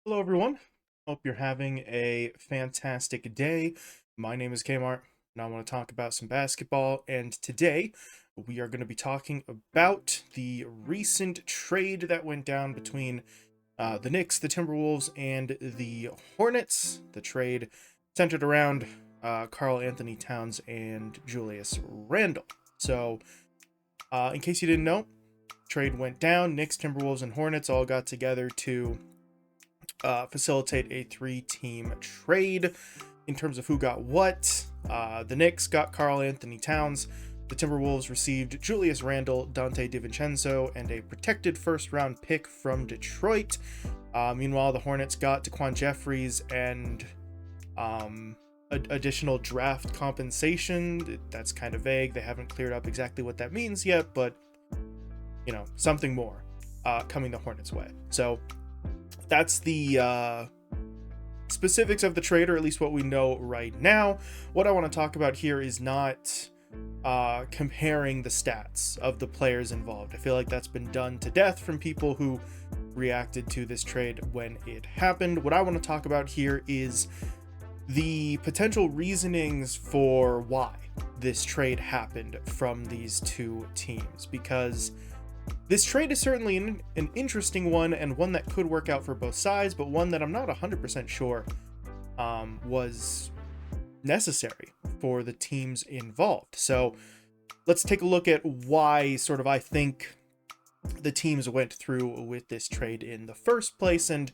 Hello, everyone. Hope you're having a fantastic day. My name is Kmart, and I want to talk about some basketball. And today, we are going to be talking about the recent trade that went down between the Knicks, the Timberwolves, and the Hornets. The trade centered around Karl-Anthony Towns and Julius Randle. So, in case you didn't know, trade went down. Knicks, Timberwolves, and Hornets all got together to facilitate a three-team trade in terms of who got what. The Knicks got Karl-Anthony Towns. The Timberwolves received Julius Randle, Donte DiVincenzo, and a protected first-round pick from Detroit. Meanwhile, the Hornets got Daquan Jeffries and additional draft compensation. That's kind of vague. They haven't cleared up exactly what that means yet, but something more coming the Hornets' way. So that's the specifics of the trade, or at least what we know right now. What I want to talk about here is not comparing the stats of the players involved. I feel like that's been done to death from people who reacted to this trade when it happened. What I want to talk about here is the potential reasonings for why this trade happened from these two teams, because this trade is certainly an interesting one, and one that could work out for both sides, but one that I'm not 100% sure was necessary for the teams involved. So let's take a look at why I think the teams went through with this trade in the first place, and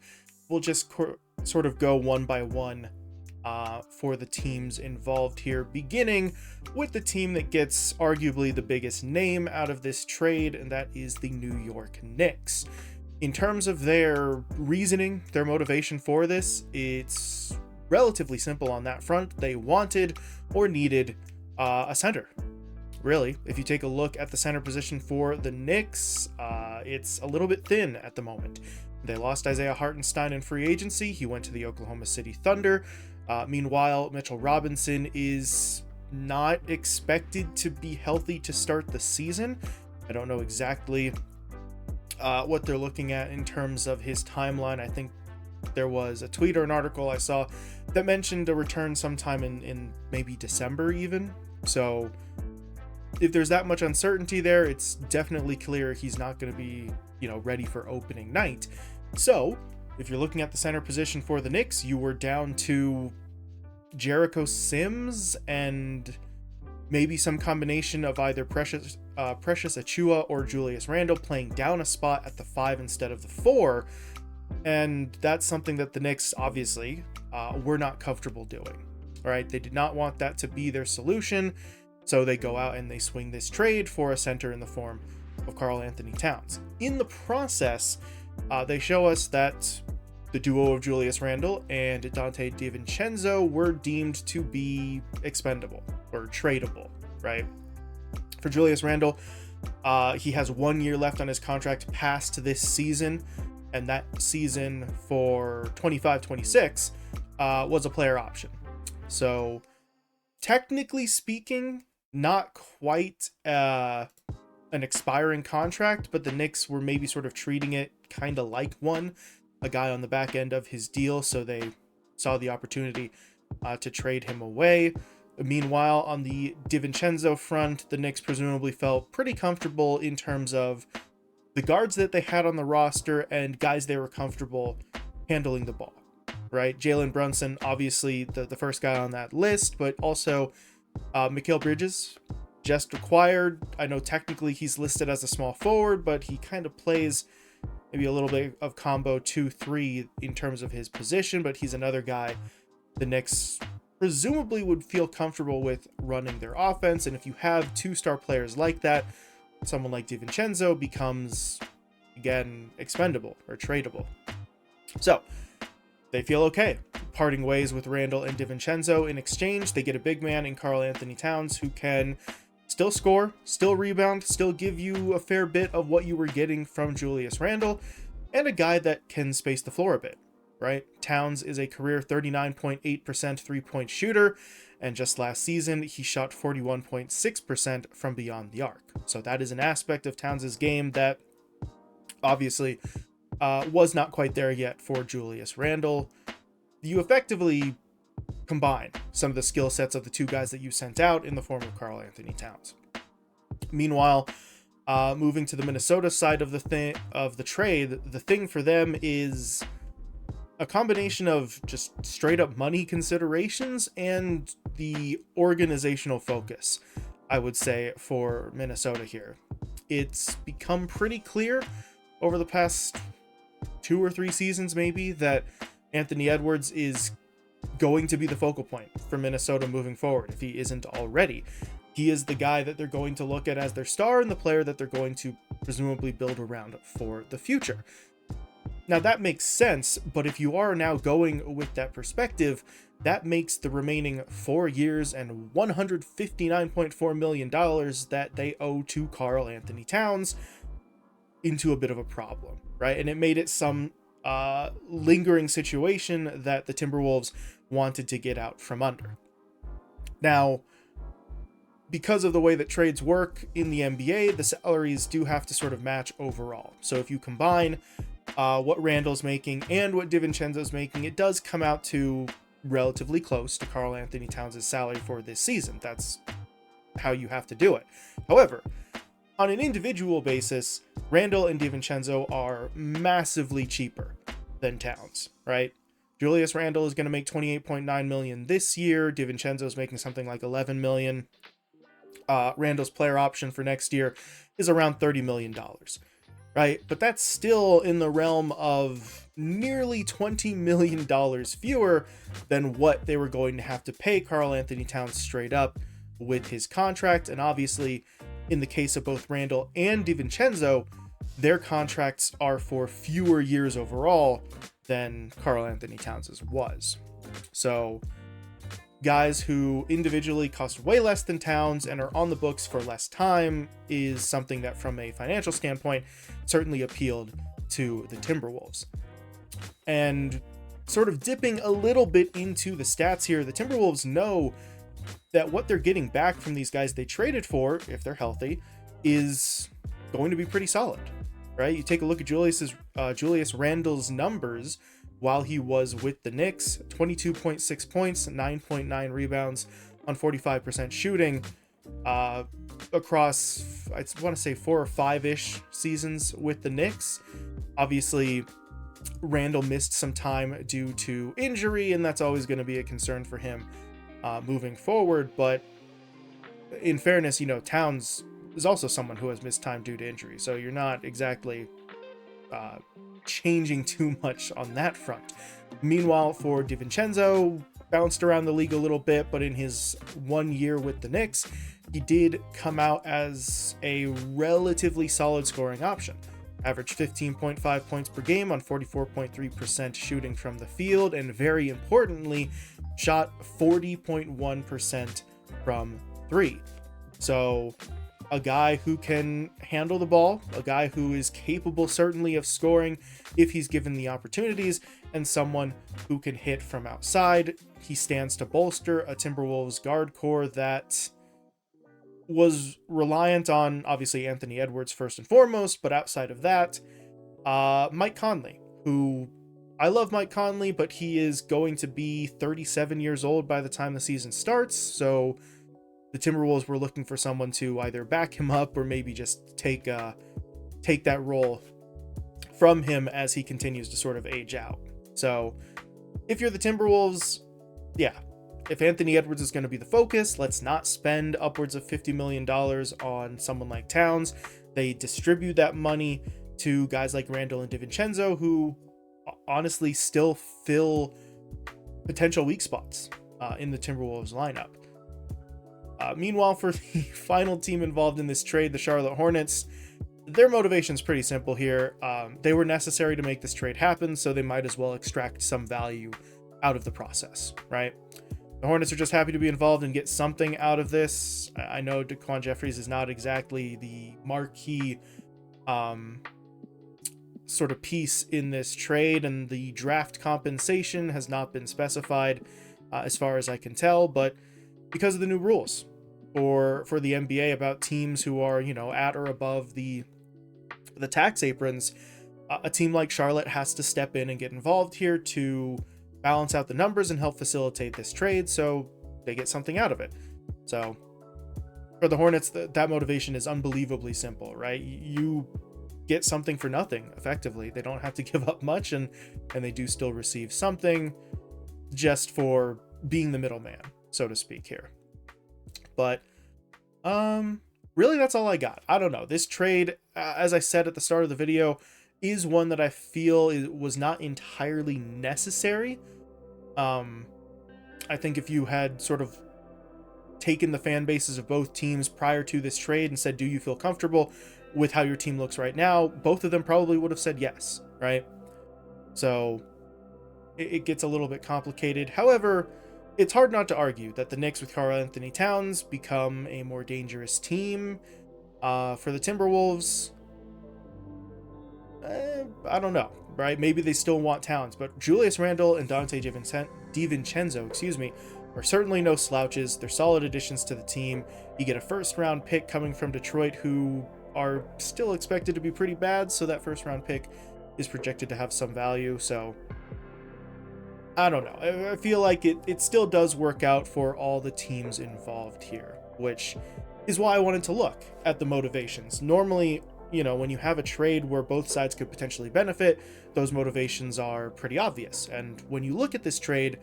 we'll just sort of go one by one for the teams involved here, beginning with the team that gets arguably the biggest name out of this trade, and that is the New York Knicks. In terms of their reasoning, their motivation for this, it's relatively simple on that front. They wanted or needed a center. Really, if you take a look at the center position for the Knicks, it's a little bit thin at the moment. They lost Isaiah Hartenstein in free agency. He went to the Oklahoma City Thunder. Meanwhile, Mitchell Robinson is not expected to be healthy to start the season. I don't know exactly what they're looking at in terms of his timeline. I think there was a tweet or an article I saw that mentioned a return sometime in maybe December even. So if there's that much uncertainty there, it's definitely clear he's not going to be, ready for opening night. So if you're looking at the center position for the Knicks, you were down to Jericho Sims and maybe some combination of either Precious Achiuwa or Julius Randle playing down a spot at the 5 instead of the 4. And that's something that the Knicks obviously were not comfortable doing. All right, they did not want that to be their solution. So they go out and they swing this trade for a center in the form of Karl-Anthony Towns. In the process, they show us that the duo of Julius Randle and Donte DiVincenzo were deemed to be expendable or tradable, right? For Julius Randle, he has 1 year left on his contract past this season, and that season for 25-26 was a player option. So technically speaking, not quite an expiring contract, but the Knicks were maybe sort of treating it kind of like one, a guy on the back end of his deal, so they saw the opportunity to trade him away. Meanwhile, on the DiVincenzo front, the Knicks presumably felt pretty comfortable in terms of the guards that they had on the roster and guys they were comfortable handling the ball, right? Jalen Brunson, obviously the first guy on that list, but also Mikal Bridges, just acquired. I know technically he's listed as a small forward, but he kind of plays maybe a little bit of combo 2-3 in terms of his position, but he's another guy the Knicks presumably would feel comfortable with running their offense. And if you have two-star players like that, someone like DiVincenzo becomes, again, expendable or tradable. So they feel okay parting ways with Randle and DiVincenzo. In exchange, they get a big man in Karl-Anthony Towns who can still score, still rebound, still give you a fair bit of what you were getting from Julius Randle, and a guy that can space the floor a bit, right? Towns is a career 39.8% three-point shooter, and just last season, he shot 41.6% from beyond the arc. So that is an aspect of Towns' game that obviously was not quite there yet for Julius Randle. You effectively combine some of the skill sets of the two guys that you sent out in the form of Karl-Anthony Towns. Meanwhile, moving to the Minnesota side of the trade, the thing for them is a combination of just straight up money considerations and the organizational focus, I would say, for Minnesota here. It's become pretty clear over the past 2 or 3 seasons maybe that Anthony Edwards is going to be the focal point for Minnesota moving forward, if he isn't already. He is the guy that they're going to look at as their star and the player that they're going to presumably build around for the future. Now that makes sense, but if you are now going with that perspective, that makes the remaining 4 years and $159.4 million that they owe to Karl-Anthony Towns into a bit of a problem, right? And it made it some lingering situation that the Timberwolves wanted to get out from under. Now, because of the way that trades work in the NBA, the salaries do have to sort of match overall. So if you combine what Randle's making and what DiVincenzo's making, it does come out to relatively close to Karl-Anthony Towns' salary for this season. That's how you have to do it. However, on an individual basis, Randle and DiVincenzo are massively cheaper than Towns, right? Julius Randle is going to make $28.9 million this year. DiVincenzo is making something like $11 million. Randle's player option for next year is around $30 million, right? But that's still in the realm of nearly $20 million fewer than what they were going to have to pay Karl-Anthony Towns straight up with his contract. And obviously, in the case of both Randle and DiVincenzo, their contracts are for fewer years overall than Karl-Anthony Towns' was. So guys who individually cost way less than Towns and are on the books for less time is something that, from a financial standpoint, certainly appealed to the Timberwolves. And sort of dipping a little bit into the stats here, the Timberwolves know that what they're getting back from these guys they traded for, if they're healthy, is going to be pretty solid, right? You take a look at Julius Randle's numbers while he was with the Knicks: 22.6 points, 9.9 rebounds on 45% shooting across, I want to say, 4 or 5-ish seasons with the Knicks. Obviously, Randle missed some time due to injury, and that's always going to be a concern for him moving forward. But in fairness, Towns is also someone who has missed time due to injury, so you're not exactly changing too much on that front. Meanwhile, for DiVincenzo, bounced around the league a little bit, but in his 1 year with the Knicks, he did come out as a relatively solid scoring option. Averaged 15.5 points per game on 44.3% shooting from the field, and very importantly, shot 40.1% from 3. So a guy who can handle the ball, a guy who is capable certainly of scoring if he's given the opportunities, and someone who can hit from outside. He stands to bolster a Timberwolves guard core that was reliant on, obviously, Anthony Edwards first and foremost, but outside of that, Mike Conley, who I love Mike Conley, but he is going to be 37 years old by the time the season starts, so the Timberwolves were looking for someone to either back him up or maybe just take that role from him as he continues to sort of age out. So if you're the Timberwolves, yeah, if Anthony Edwards is going to be the focus, let's not spend upwards of $50 million on someone like Towns. They distribute that money to guys like Randle and DiVincenzo, who honestly still fill potential weak spots in the Timberwolves lineup. Meanwhile, for the final team involved in this trade, the Charlotte Hornets, their motivation is pretty simple here. They were necessary to make this trade happen, so they might as well extract some value out of the process, right? The Hornets are just happy to be involved and get something out of this. I know Daquan Jeffries is not exactly the marquee sort of piece in this trade, and the draft compensation has not been specified as far as I can tell, but because of the new rules for the NBA about teams who are, at or above the tax aprons, a team like Charlotte has to step in and get involved here to balance out the numbers and help facilitate this trade so they get something out of it. So for the Hornets, that motivation is unbelievably simple, right? You get something for nothing, effectively. They don't have to give up much, and they do still receive something just for being the middleman, so to speak, here. But really, that's all I got. I don't know. This trade, as I said at the start of the video, is one that I feel was not entirely necessary. I think if you had sort of taken the fan bases of both teams prior to this trade and said, do you feel comfortable with how your team looks right now, both of them probably would have said yes, right? So it gets a little bit complicated. However, it's hard not to argue that the Knicks with Karl-Anthony Towns become a more dangerous team. For the Timberwolves, I don't know, right? Maybe they still want Towns, but Julius Randle and Donte DiVincenzo, are certainly no slouches. They're solid additions to the team. You get a first-round pick coming from Detroit, who are still expected to be pretty bad, so that first-round pick is projected to have some value. So I don't know. I feel like it still does work out for all the teams involved here, which is why I wanted to look at the motivations. Normally, when you have a trade where both sides could potentially benefit, those motivations are pretty obvious. And when you look at this trade,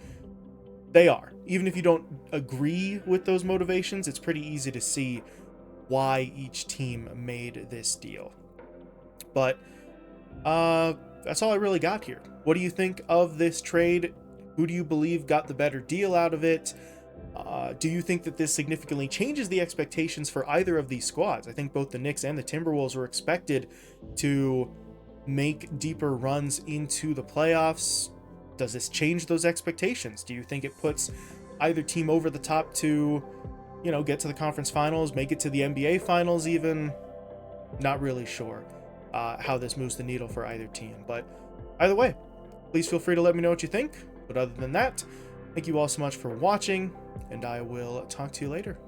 they are. Even if you don't agree with those motivations, it's pretty easy to see why each team made this deal. But that's all I really got here. What do you think of this trade? Who do you believe got the better deal out of it? Do you think that this significantly changes the expectations for either of these squads? I think both the Knicks and the Timberwolves were expected to make deeper runs into the playoffs. Does this change those expectations? Do you think it puts either team over the top to, get to the conference finals, make it to the NBA finals even? Not really sure how this moves the needle for either team. But either way, please feel free to let me know what you think. But other than that, thank you all so much for watching, and I will talk to you later.